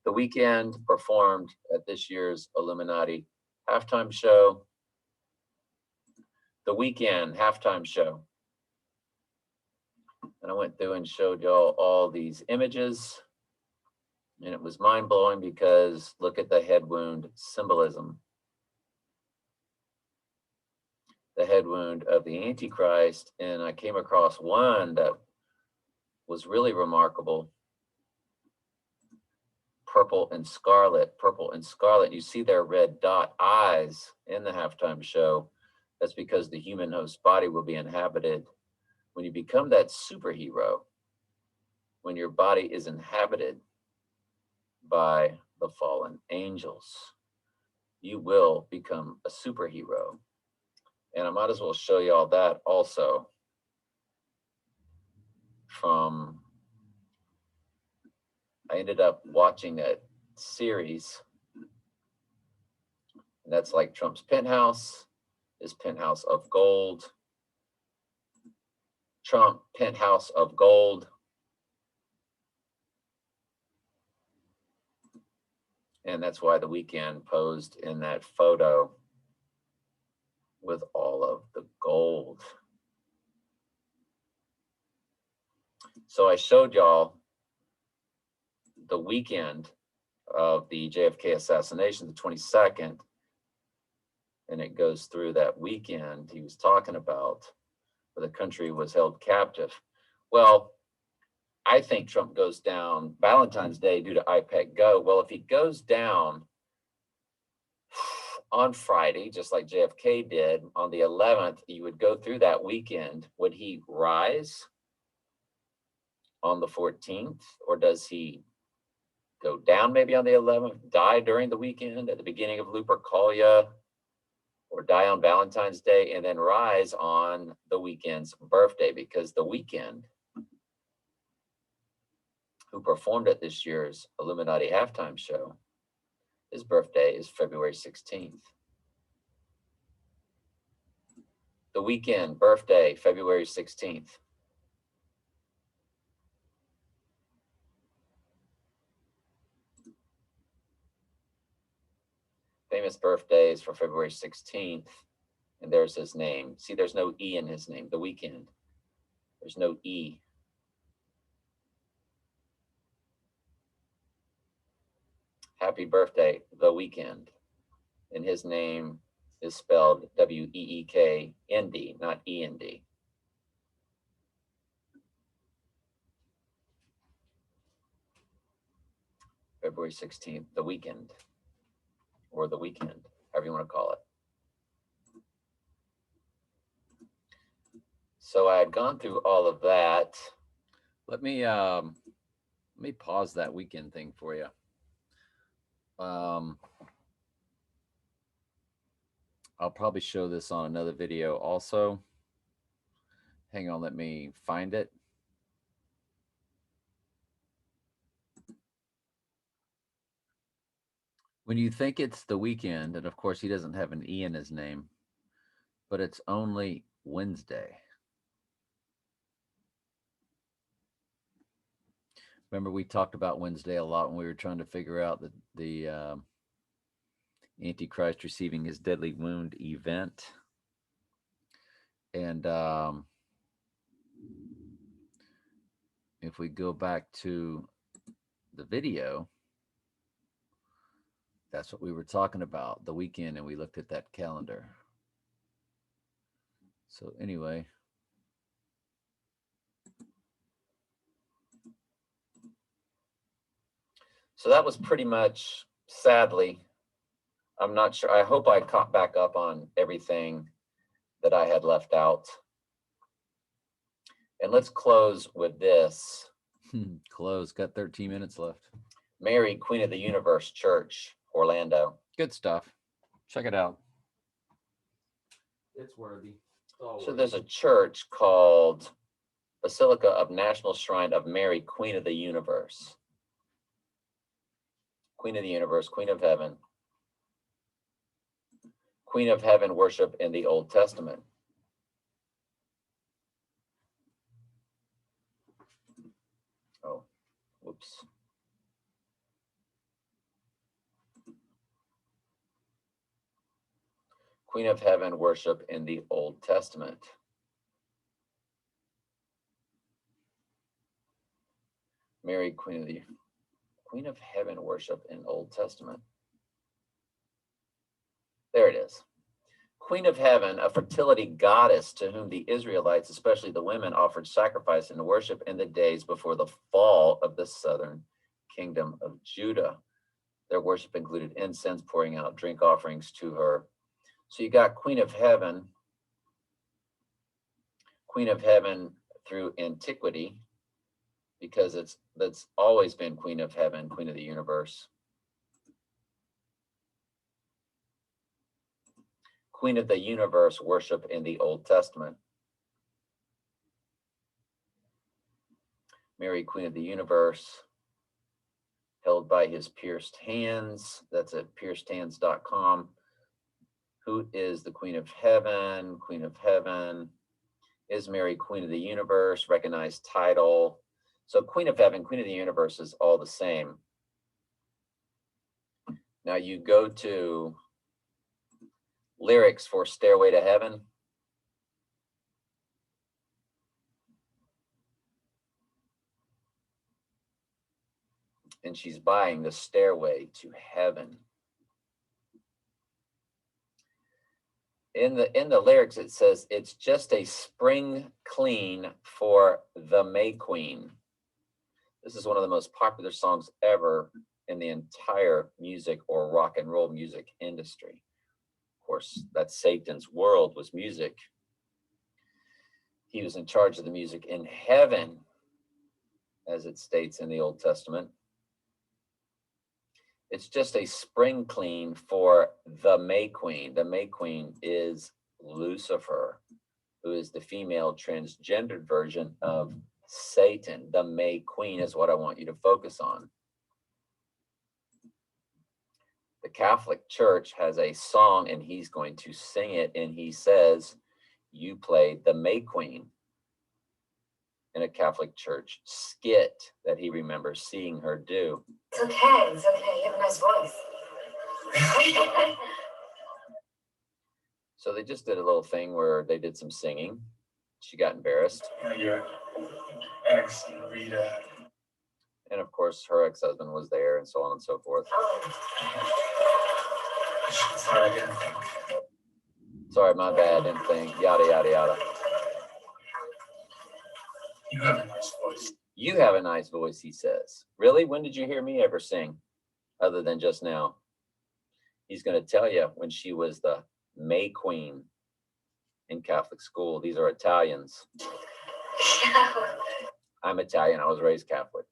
The weekend performed at this year's Illuminati halftime show. The weekend halftime show. And I went through and showed y'all all these images. And it was mind-blowing because look at the head wound symbolism. The head wound of the Antichrist. And I came across one that was really remarkable. Purple and scarlet, purple and scarlet. You see their red dot eyes in the halftime show. That's because the human host body will be inhabited. When you become that superhero, when your body is inhabited by the fallen angels, you will become a superhero. And I might as well show you all that also from, I ended up watching a series. And that's like Trump's penthouse, his penthouse of gold. Trump penthouse of gold. And that's why the weekend posed in that photo with all of the gold. So I showed y'all the weekend of the JFK assassination, the 22nd, and it goes through that weekend he was talking about where the country was held captive. Well, I think Trump goes down Valentine's Day due to IPEC Go. Well, if he goes down on Friday, just like JFK did, on the 11th, you would go through that weekend. Would he rise on the 14th, or does he go down maybe on the 11th, die during the weekend at the beginning of Lupercalia, or die on Valentine's Day and then rise on the weekend's birthday? Because the weekend, who performed at this year's Illuminati halftime show, his birthday is February 16th. The weekend, birthday, February 16th. Famous birthdays for February 16th, and there's his name. See, there's no E in his name, the weekend. There's no E. Happy birthday, the weekend. And his name is spelled W-E-E-K-N-D, not E-N-D. February 16th, the weekend, or the weekend, however you want to call it. So I had gone through all of that. Let me pause that weekend thing for you. I'll probably show this on another video also. Hang on, let me find it. When you think it's the weekend, and of course he doesn't have an E in his name, but it's only Wednesday. Remember, we talked about Wednesday a lot when we were trying to figure out the Antichrist receiving his deadly wound event. And if we go back to the video, that's what we were talking about, the weekend, and we looked at that calendar. So anyway, so that was pretty much, sadly, I'm not sure. I hope I caught back up on everything that I had left out. And let's close with this. Close, got 13 minutes left. Mary, Queen of the Universe Church, Orlando. Good stuff. Check it out. It's worthy. So there's a church called Basilica of National Shrine of Mary, Queen of the Universe. Queen of the Universe, Queen of Heaven. Queen of Heaven worship in the Old Testament. Oh, whoops. Queen of Heaven worship in the Old Testament. Mary, Queen of Heaven worship in Old Testament. There it is. Queen of Heaven, a fertility goddess to whom the Israelites, especially the women, offered sacrifice and worship in the days before the fall of the southern kingdom of Judah. Their worship included incense, pouring out drink offerings to her. So you got Queen of Heaven through antiquity, because that's always been Queen of Heaven, Queen of the Universe. Queen of the Universe worship in the Old Testament. Mary, Queen of the Universe, held by his pierced hands. That's at piercedhands.com. Who is the Queen of Heaven? Queen of Heaven. Is Mary Queen of the Universe? Recognized title. So Queen of Heaven, Queen of the Universe is all the same. Now you go to lyrics for Stairway to Heaven. And she's buying the Stairway to Heaven. In the lyrics, it says, it's just a spring clean for the May Queen. This is one of the most popular songs ever in the entire music or rock and roll music industry. Of course, that's Satan's world, was music. He was in charge of the music in heaven, as it states in the Old Testament. It's just a spring clean for the May Queen. The May Queen is Lucifer, who is the female transgendered version of Satan. The May Queen is what I want you to focus on. The Catholic Church has a song, and he's going to sing it, and he says, you played the May Queen, in a Catholic Church skit that he remembers seeing her do. It's okay. It's okay. You have a nice voice. So they just did a little thing where they did some singing. She got embarrassed. Your ex, Rita. And of course, her ex-husband was there, and so on and so forth. Sorry, I didn't think. Sorry, my bad, didn't think. Yada, yada, yada. You have a nice voice. You have a nice voice, he says. Really? When did you hear me ever sing, other than just now? He's going to tell you when she was the May Queen in Catholic school. These are Italians. I'm Italian. I was raised Catholic.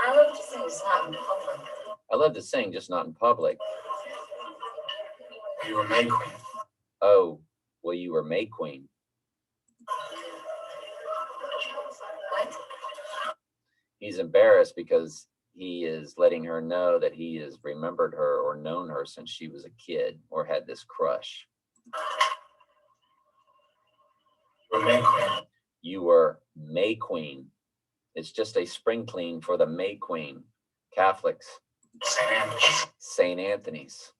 I love to sing, just not in public. I love to sing, just not in public. You were May Queen. Oh, well, you were May Queen. What? He's embarrassed because he is letting her know that he has remembered her or known her since she was a kid or had this crush. You're May Queen. You were May Queen. It's just a spring clean for the May Queen. Catholics. St. Anthony's. St. Anthony's.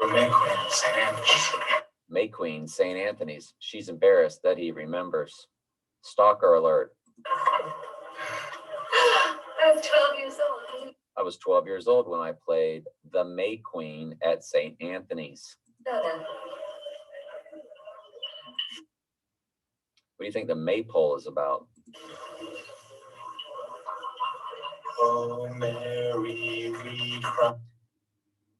You're May Queen. St. Anthony's. May Queen, St. Anthony's. She's embarrassed that he remembers. Stalker alert. I was 12 years old. I was 12 years old when I played the May Queen at St. Anthony's. What do you think the maypole is about? Oh, Mary, we cry.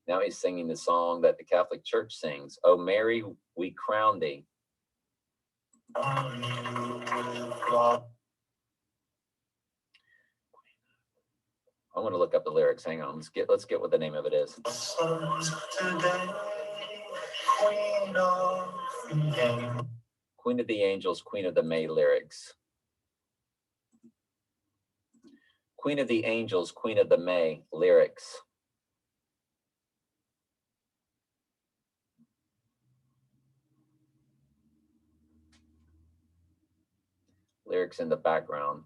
Now he's singing the song that the Catholic Church sings. Oh, Mary, we crown thee. On you with love. I'm going to look up the lyrics. Hang on. Let's get what the name of it is. Sons today, Queen of the Angels. Queen of the Angels, Queen of the May lyrics. Queen of the Angels, Queen of the May lyrics. Lyrics in the background.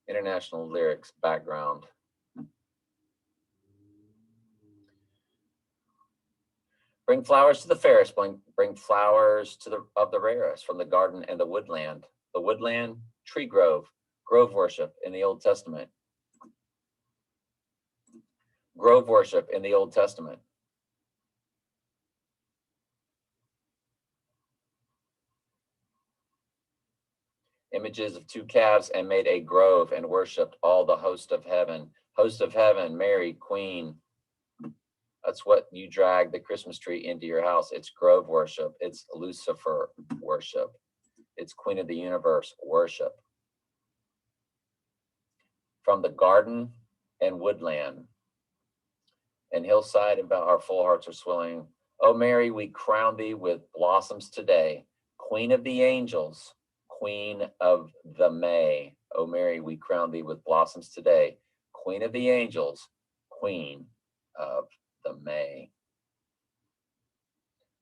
International lyrics background. Bring flowers to the fairest, bring flowers to the rarest from the garden and the woodland. The woodland, tree grove, grove worship in the Old Testament. Grove worship in the Old Testament. Images of two calves and made a grove and worshipped all the host of heaven. Host of heaven, Mary, Queen. That's what you drag the Christmas tree into your house. It's grove worship. It's Lucifer worship. It's Queen of the Universe worship. From the garden and woodland and hillside and our full hearts are swelling. Oh, Mary, we crown thee with blossoms today. Queen of the angels, Queen of the May. Oh, Mary, we crown thee with blossoms today. Queen of the angels, Queen of the May.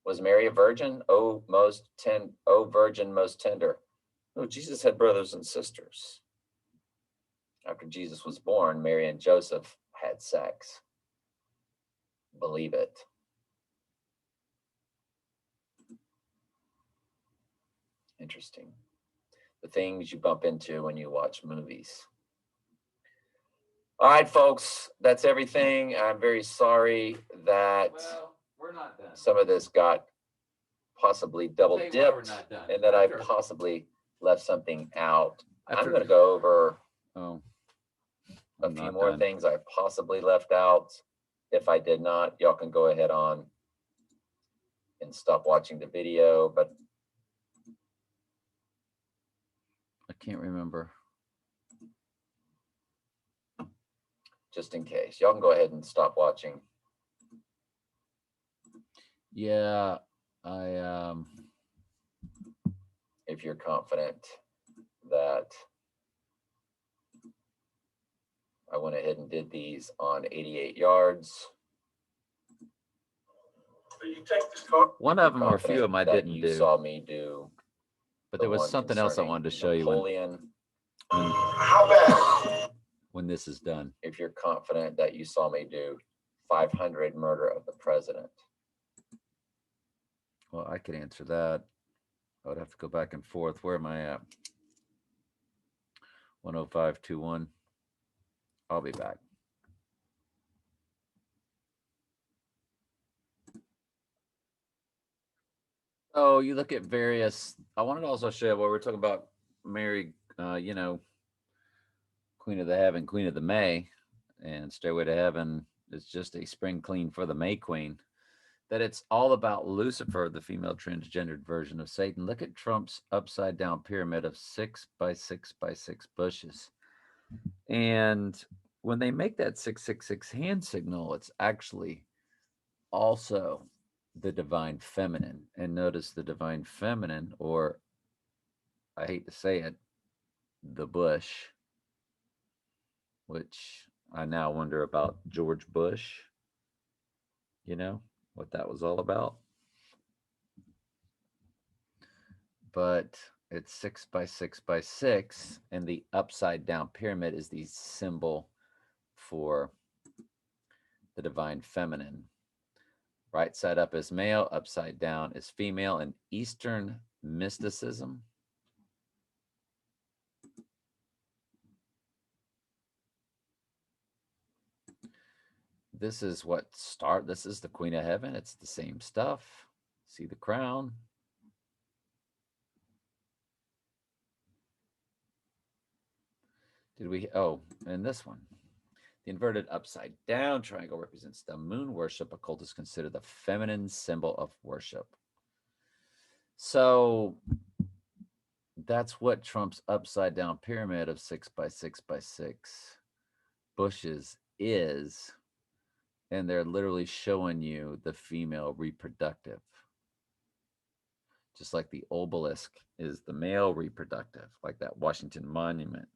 Was Mary a virgin? Oh, virgin most tender. Oh, Jesus had brothers and sisters. After Jesus was born, Mary and Joseph had sex. Believe it. Interesting. The things you bump into when you watch movies. All right, folks, that's everything. I'm very sorry that we're not done. Some of this got possibly double dipped and that I possibly left something out. I'm going to go over a few more things I possibly left out. If I did not, y'all can go ahead on and stop watching the video, but I can't remember. Just in case. Y'all can go ahead and stop watching. Yeah, if you're confident that I went ahead and did these on 88 yards. So you take this car. One of them or a few of them I didn't do. You saw me do. But there was something else I wanted to show you. How bad? When this is done. If you're confident that you saw me do 500 murder of the president. Well, I could answer that. I would have to go back and forth. Where am I at? 10521. I'll be back. Oh, you look at various. I wanted to also show you what we're talking about. Mary, Queen of the Heaven, Queen of the May, and Stairway to Heaven is just a spring clean for the May Queen. That it's all about Lucifer, the female transgendered version of Satan. Look at Trump's upside down pyramid of 6 by 6 by 6 bushes. And when they make that 666 hand signal, it's actually also the divine feminine. And notice the divine feminine, or I hate to say it, the bush, which I now wonder about George Bush, you know, what that was all about. But it's 6 by 6 by 6, and the upside down pyramid is the symbol for the divine feminine. Right side up is male, upside down is female. In Eastern mysticism, this is this is the Queen of Heaven. It's the same stuff. See the crown. And this one. The inverted upside down triangle represents the moon worship. Occultists consider the feminine symbol of worship. So that's what Trump's upside down pyramid of 6 by 6 by 6 bushes is. And they're literally showing you the female reproductive. Just like the obelisk is the male reproductive, like that Washington Monument.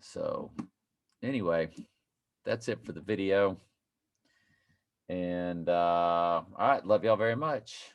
So anyway, that's it for the video. And all right, love y'all very much.